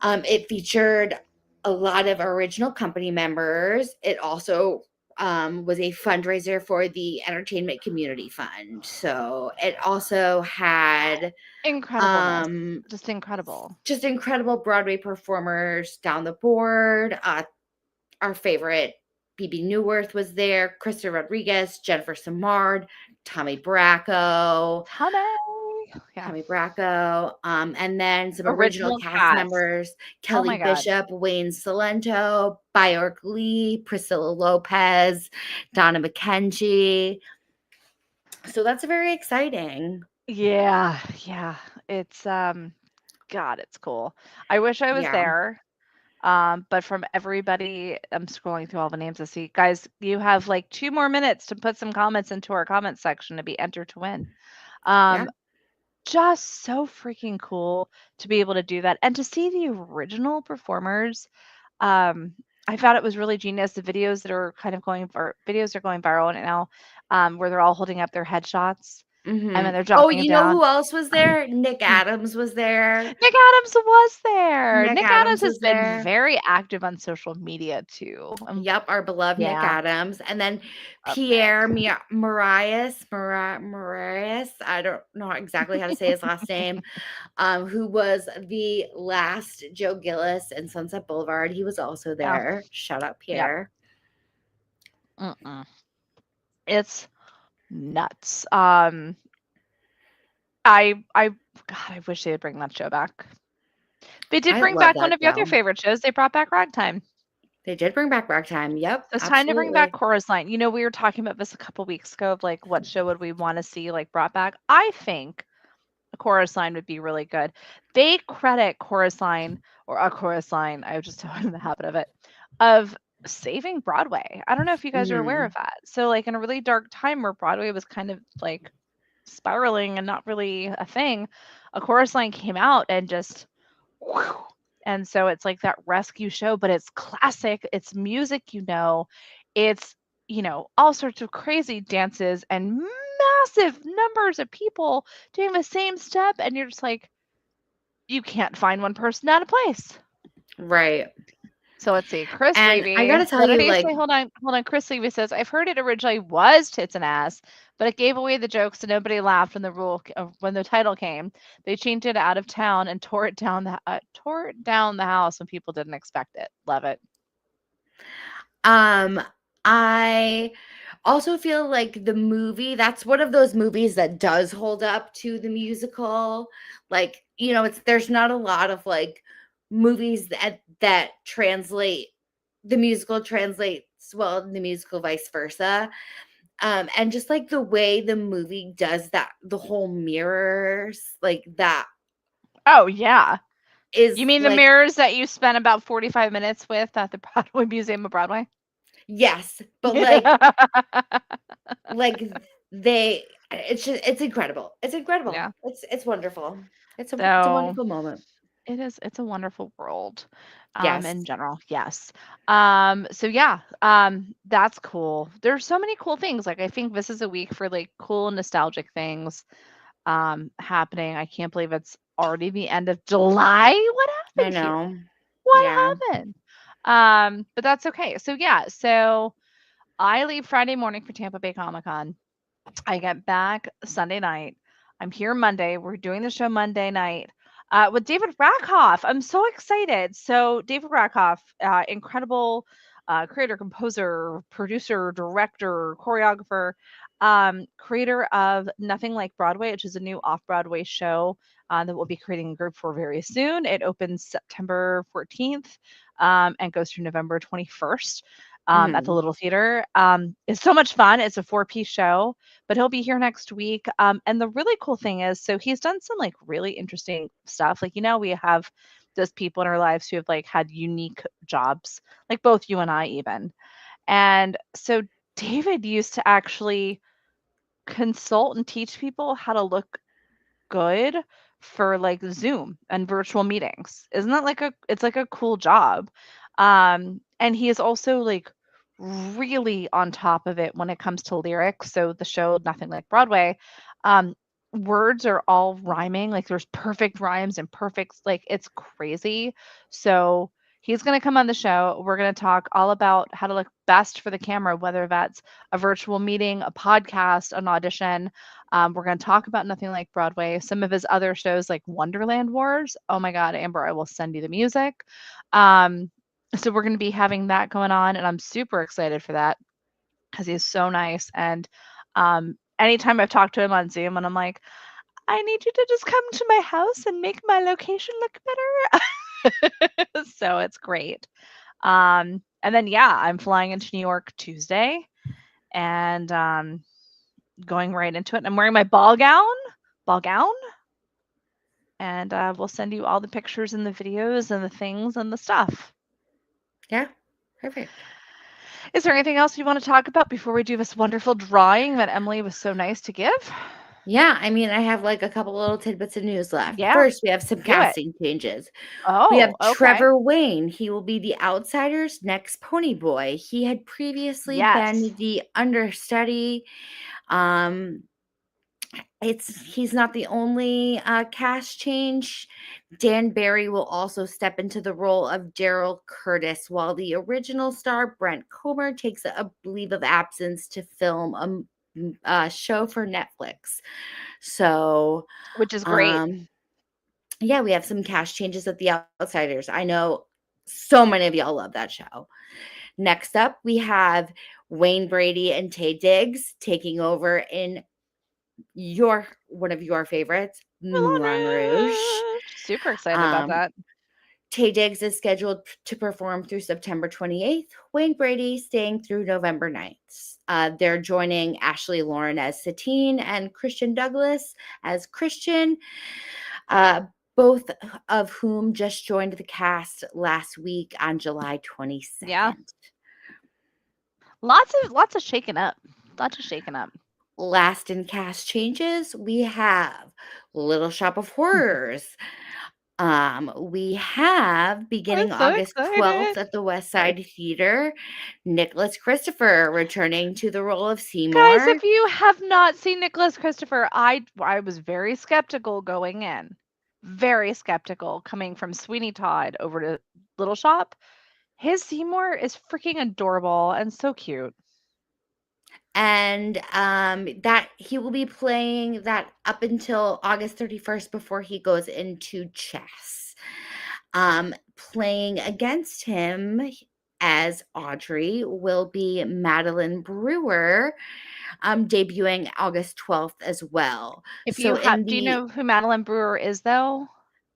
It featured a lot of original company members. It also was a fundraiser for the Entertainment Community Fund. So it also had Incredibleness. um, Just incredible. just incredible Broadway performers down the board. Our favorite BB Newworth was there, Krista Rodriguez, Jennifer Simard, Tommy Bracco, Tommy. Yeah. and then some original Original cast cast. members: Oh Kelly my god. Bishop, Wayne Salento, Bjork Lee, Priscilla Lopez, Donna McKenzie. So that's very exciting. Yeah, yeah. It's, God, it's cool. I wish I was Yeah, there. But from everybody, I'm scrolling through all the names to see. Guys, you have like 2 more minutes to put some comments into our comment section to be entered to win. yeah. Um, just so freaking cool to be able to do that and to see the original performers. Um, I thought it was really genius. The videos that are kind of going for videos are going viral right now, where they're all holding up their headshots and then they're Oh, jumping you know down. who else was there? Nick Adams was there. Nick Adams was there. Nick Nick Adams Adams has was been there. very active on social media too. Yep, our beloved Nick Yeah, Adams, and then love Nick. Pierre Marias, I don't know exactly how to say his last name, who was the last Joe Gillis in Sunset Boulevard. He was also Yeah, there. Shout out yep. Pierre. Mm-mm. It's nuts. I God, I wish they would bring that show back. They did I bring love back one that of your other show. favorite shows. They brought back Ragtime. They did bring back Ragtime. Yep, So it's time to bring back absolutely. Chorus Line. You know, we were talking about this a couple weeks ago of like what show would we want to see like brought back. I think a chorus line would be really good. They credit chorus line or a chorus line. I just don't in the habit of it of saving Broadway. I don't know if you guys are aware of Mhm. that. So like in a really dark time where Broadway was kind of like spiraling and not really a thing, a chorus line came out and just whew, and so it's like that rescue show, but it's classic. It's music, it's all sorts of crazy dances and massive numbers of people doing the same step, and you're just like, you can't find one person out of place. Right. So let's see. Chris And I Levy. gotta tell What did you, he like, say? Hold on. Chris Levy says, I've heard it originally was tits and ass, but it gave away the jokes and nobody laughed when the title came. They changed it out of town and tore it down the house when people didn't expect it. Love it. um, I also feel like the movie, that's one of those movies that does hold up to the musical. Like, there's not a lot of like movies that translate the musical translates well in the musical vice versa. And just like the way the movie does that, the whole mirrors, like that Oh yeah. You is mean the like, mirrors that you spent about 45 minutes with at the Broadway Museum of Broadway? yes, but like it's incredible. It's incredible. Yeah. It's wonderful. It's a So wonderful moment. it's a wonderful world, Yes. in general, yes. So yeah, that's cool. There's so many cool things, like, I think this is a week for, like, cool nostalgic things, happening. I can't believe it's already the end of July. What I happened here? know. What Yeah. happened? But that's okay. So yeah, so I leave Friday morning for Tampa Bay Comic Con. I get back Sunday night. I'm here Monday. We're doing the show Monday night with David Rakoff. I'm so excited. So, David Rakoff, incredible creator, composer, producer, director, choreographer, creator of Nothing Like Broadway, which is a new off Broadway show that we'll be creating a group for very soon. It opens September 14th and goes through November 21st. At the Mhm. Little Theater. It's so much fun. It's a 4-piece show, but he'll be here next week. And the really cool thing is, so he's done some like really interesting stuff. Like, we have those people in our lives who have like had unique jobs, like both you and I, even. And so David used to actually consult and teach people how to look good for like Zoom and virtual meetings. Isn't that like it's like a cool job. And he is also like really on top of it when it comes to lyrics. So the show Nothing Like Broadway, um words are all rhyming. Like there's perfect rhymes and perfect, like it's crazy. So he's going to come on the show. We're going to talk all about how to look best for the camera, whether that's a virtual meeting, a podcast, an audition. We're going to talk about Nothing Like Broadway, some of his other shows like Wonderland Wars. Oh my God, Amber, I will send you the music. Um, so we're going to be having that going on, and I'm super excited for that because he's so nice. And anytime I've talked to him on Zoom, and I'm like, I need you to just come to my house and make my location look better. So it's great. And then yeah, I'm flying into New York Tuesday, and going right into it. I'm wearing my ball gown, and we'll send you all the pictures and the videos and the things and the stuff. Yeah. Perfect. Is there anything else you want to talk about before we do this wonderful drawing that Emily was so nice to give? Yeah, I mean, I have like a couple little tidbits of news left. Yeah, First, we have some do it. casting changes. We have Oh, okay. Trevor Wayne. He will be the Outsider's next pony boy. He had previously Yes. been the understudy. Um, he's not the only cast change. Dan Barry will also step into the role of Daryl Curtis, while the original star Brent Comer takes a leave of absence to film a show for Netflix. So, Which is great. um, yeah, we have some cast changes at the Outsiders. I know so many of y'all love that show. Next up, we have Wayne Brady and Tay Diggs taking over in your one of your favorites, Moulin Moulin Rouge. Rouge. Super excited about Um, that. Tay Diggs is scheduled to perform through September 28th. Wayne Brady staying through November 9th. They're joining Ashley Lauren as Satine and Christian Douglas as Christian, uh, both of whom just joined the cast last week on July Yeah. 22nd. Lots of shaking up. Lots of shaking up. Last in cast changes, we have Little Shop of Horrors. We have I'm beginning so August 12th excited. at the West Sorry. Side Theater, Nicholas Christopher returning to the role of Guys, Seymour. if you have not seen Nicholas Christopher, I was very skeptical going in. Very skeptical coming from Sweeney Todd over to Little Shop. His Seymour is freaking adorable and so cute. And that he will be playing that up until August 31st before he goes into chess. Playing against him as Audrey will be Madeline Brewer, debuting August 12th as well. If you So have in Do you the know who Madeline Brewer is though?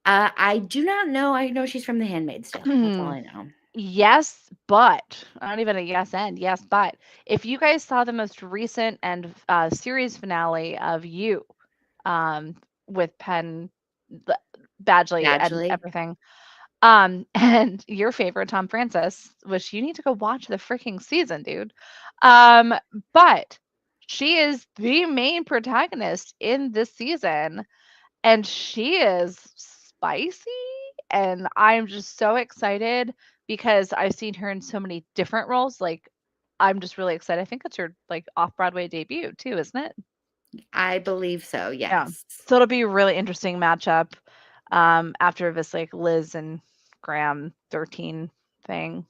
I do not know. I know she's from The Handmaid's Tale. That's all I know. Yes, but not even a yes and yes, but if you guys saw the most recent and series finale of You, um, with Penn B- Badgley and Badgley. everything, and your favorite Tom Francis, which you need to go watch the freaking season, dude. Um, but she is the main protagonist in this season, and she is spicy, and I'm just so excited because I've seen her in so many different roles. Like, I'm just really excited. I think it's her like off-Broadway debut too, isn't it? I believe so, Yeah. yes. So it'll be a really interesting matchup after this like Liz and Graham 13 thing.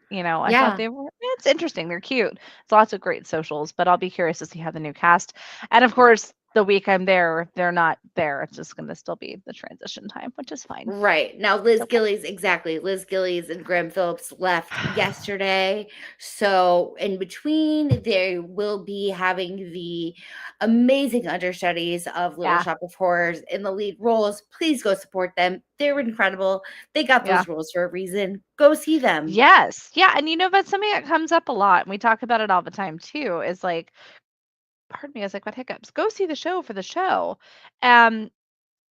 I thought Yeah. they were it's interesting. They're cute. It's lots of great socials, but I'll be curious to see how the new cast. And of course, the week I'm there, they're not there. It's just gonna still be the transition time, which is fine. Right. Now, It's Liz Gillies, exactly. Liz Gillies and Graham Phillips left okay. yesterday. So, in between, they will be having the amazing understudies of Little Yeah, Shop of Horrors in the lead roles. Please go support them. They're incredible. They got yeah. those roles for a reason. Go see them. Yes. Yeah, and that's something that comes up a lot, and we talk about it all the time too, is like, pardon me as I got hiccups. Go see the show for the show. Um,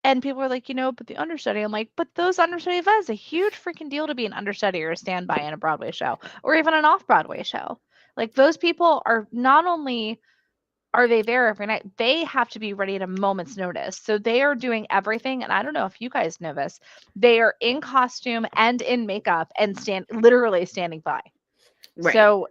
and people are like, but the understudy. I'm like, but those understudy, that is a huge freaking deal to be an understudy or a standby in a Broadway show or even an off-Broadway show. Like those people are not only are they there every night, they have to be ready at a moment's notice. So they are doing everything. And I don't know if you guys know this, they are in costume and in makeup and literally standing by. Right. So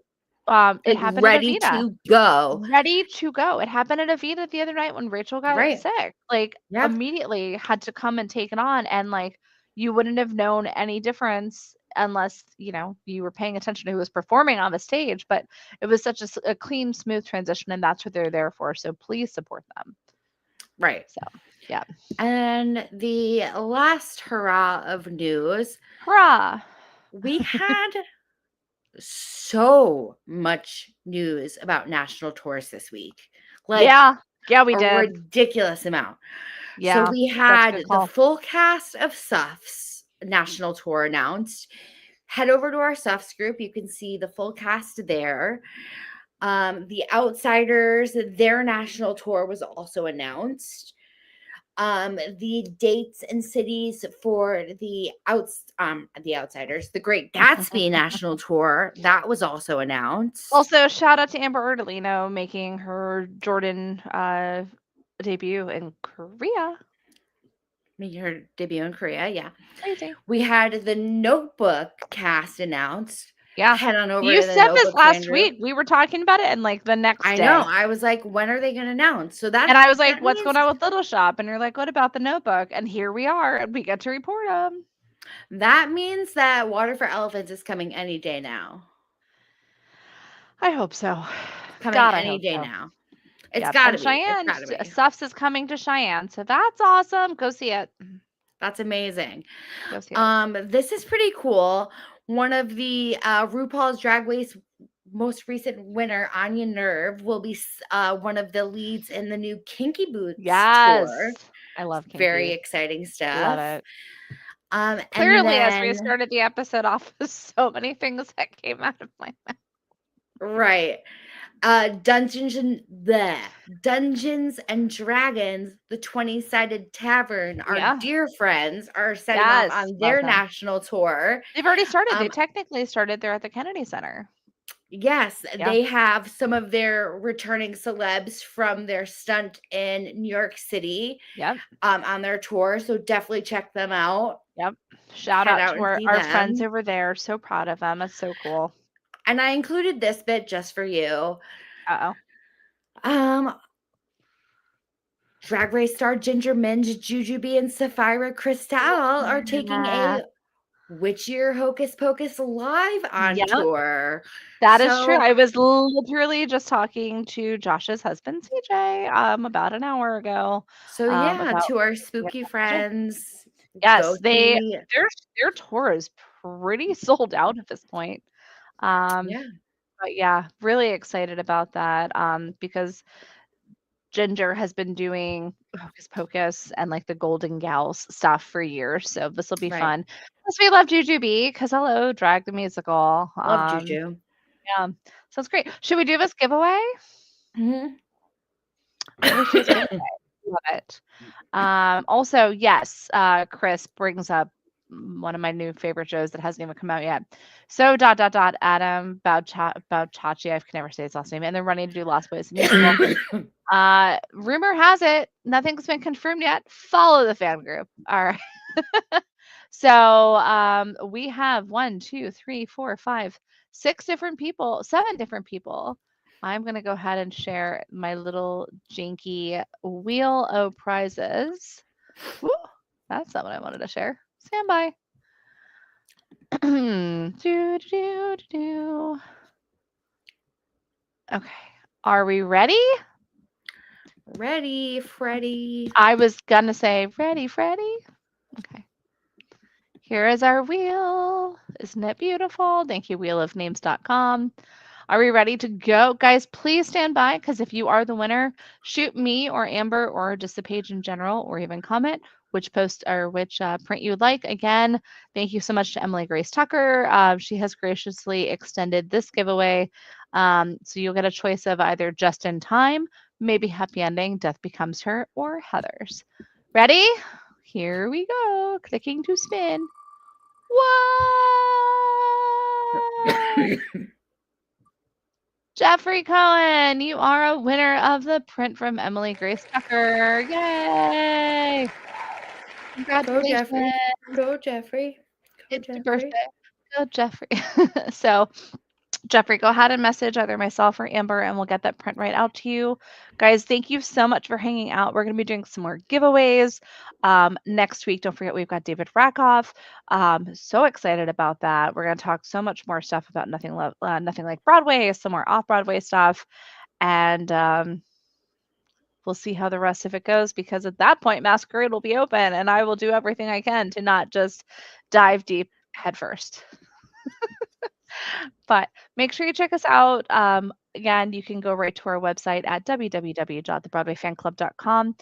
it Like happened at ready Avita. to go. Ready to go. It happened at Avita the other night when Rachel got Right. sick. Like, Yeah. immediately had to come and take it on, and, like, you wouldn't have known any difference unless, you were paying attention to who was performing on the stage, but it was such a clean, smooth transition, and that's what they're there for, so please support them. Right. So, yeah. And the last hurrah of news, Hurrah! we had so much news about national tours this week, like Yeah. Yeah, we a did. ridiculous amount. So Yeah. we That's a good had the call. full cast of Suff's national tour announced. Head over to our Suff's group. You can see the full cast there. The Outsiders, their national tour was also announced. The dates and cities for the Outsiders, the Great Gatsby national tour, that was also announced. Also, shout out to Amber Erdolino making her Jordan, debut in Korea. Making her debut in Korea, yeah. Crazy. We had the Notebook cast announced. Yeah. Head on over You to the said this Notebook fan last group. week. We were talking about it and, like, the next I know. day. I was like, when are they going to announce? So And I was like, that "What's going means on with Little Shop?" And you're like, "What about the Notebook?" And here we are, and we get to report them. that Water for Elephants is coming any day now. I hope so. Coming God, I any hope day so. now. It's Yep, got to and be. It's Cheyenne, got to be. Stuffs is coming to Cheyenne, so that's awesome. Go see it. That's amazing. Go see it. This is pretty cool. One of the RuPaul's Drag Race most recent winner, Anya Nerve, will be one of the leads in the new Kinky Boots tour. Yes. I love Very Kinky. exciting Love stuff. it. And Clearly, as we then started the episode off with so many things that came out of my mouth. right, Dungeons and Dragons, the 20-sided tavern. Our Yeah. dear friends are setting off Yes. on Love their them. national tour. They've already started. They Um, technically started there at the Kennedy Center. Yes, Yeah. they have some of their returning celebs from their stunt in New York City, Yep. on their tour, so definitely check them out. Yep. Shout Head out out to and our, see our friends them. over there. So proud of them. That's so cool. And I included this bit just for you. Uh-oh. Um, Drag Race star Ginger Minj, Jujubee, and Sapphira Crystal are taking Yeah. a Witch Year Hocus Pocus live on Yep. tour. That is true. So I was literally just talking to Josh's husband, CJ, about an hour ago, yeah, about to our getting spooky on the show. friends, Yes, go see. their tour is pretty sold out at this point. Um, Yeah, but yeah, really excited about that, because Ginger has been doing Hocus Pocus and, like, the Golden Gals stuff for years, so this will be right. fun. Plus, we love Jujubee because hello, Drag the Musical. Love Juju. Yeah, sounds great. Should we do this giveaway? Mhm. Let's do this giveaway. Love it. Also, yes, Chris brings up one of my new favorite shows that hasn't even come out yet. So Adam Bauchachi, I can never say his last name, and they're running to do Lost Boys the musical. Rumor has it, nothing's been confirmed yet. Follow the fan group. All right. So we have 1, 2, 3, 4, 5, 6 different people, 7 different people. I'm gonna go ahead and share my little janky wheel of prizes. Woo, that's not what I wanted to share. Stand by. do, do, do, do. Okay. Are we ready? Ready, Freddie. I was gonna say, ready, Freddie? Okay. Here is our wheel. Isn't it beautiful? Thank you, wheelofnames.com. Are we ready to go? Guys, please stand by because if you are the winner, shoot me or Amber or just the page in general or even comment which post or which print you would like. Again, thank you so much to Emily Grace Tucker. She has graciously extended this giveaway. So you'll get a choice of either just in time, maybe happy ending, death becomes her, or Heather's. Ready? Here we go. Clicking to spin. What? Jeffrey Cohen, you are a winner of the print from Emily Grace Tucker. Yay! Go, Congratulations. Jeffrey. Go, Jeffrey. Go, It's your Jeffrey. birthday. Go, Jeffrey. So, Jeffrey, go ahead and message either myself or Amber, and we'll get that print right out to you. Guys, thank you so much for hanging out. We're going to be doing some more giveaways next week. Don't forget, we've got David Rakoff. So excited about that. We're going to talk so much more stuff about nothing like Broadway, some more off-Broadway stuff, and we'll see how the rest of it goes because at that point, Masquerade will be open, and I will do everything I can to not just dive deep headfirst. But make sure you check us out. Again, you can go right to our website at www.thebroadwayfanclub.com.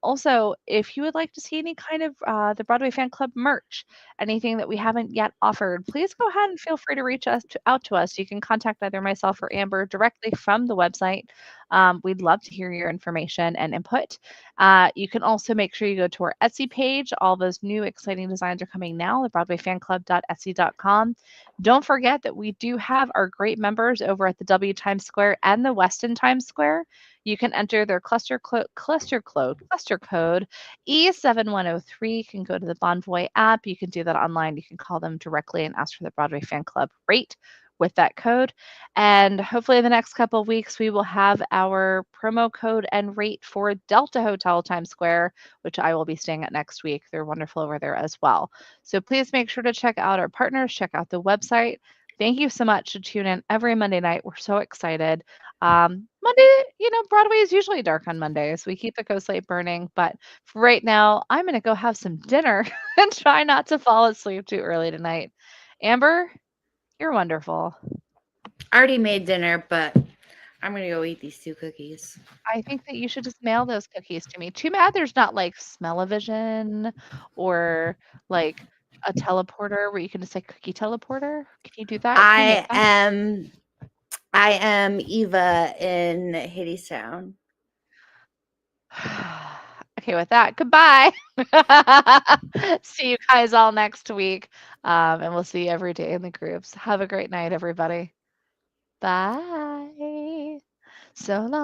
Also, if you would like to see any kind of the Broadway Fan Club merch, anything that we haven't yet offered, please go ahead and feel free to reach out to us. You can contact either myself or Amber directly from the website. We'd love to hear your information and input. You can also make sure you go to our Etsy page. All those new exciting designs are coming now, the BroadwayFanClub.etsy.com. Don't forget that we do have our great members over at the W Times Square and the Westin Times Square. You can enter their cluster code E7103. You can go to the Bonvoy app. You can do that online. You can call them directly and ask for the Broadway Fan Club rate with that code. And hopefully in the next couple of weeks, we will have our promo code and rate for Delta Hotel Times Square, which I will be staying at next week. They're wonderful over there as well. So please make sure to check out our partners, check out the website. Thank you so much to tune in every Monday night. We're so excited. Monday, Broadway is usually dark on Mondays. We keep the Coast Light burning, but for right now, I'm going to go have some dinner and try not to fall asleep too early tonight. Amber, you're wonderful. I already made dinner, but I'm going to go eat these 2 cookies. I think that you should just mail those cookies to me. Too bad there's not like smell-o-vision or like a teleporter where you can just say cookie teleporter. Can you do that? Can you make I am Eva in Hadestown. that? Okay, with that, goodbye. See you guys all next week. And we'll see you every day in the groups. Have a great night, everybody. Bye. So long.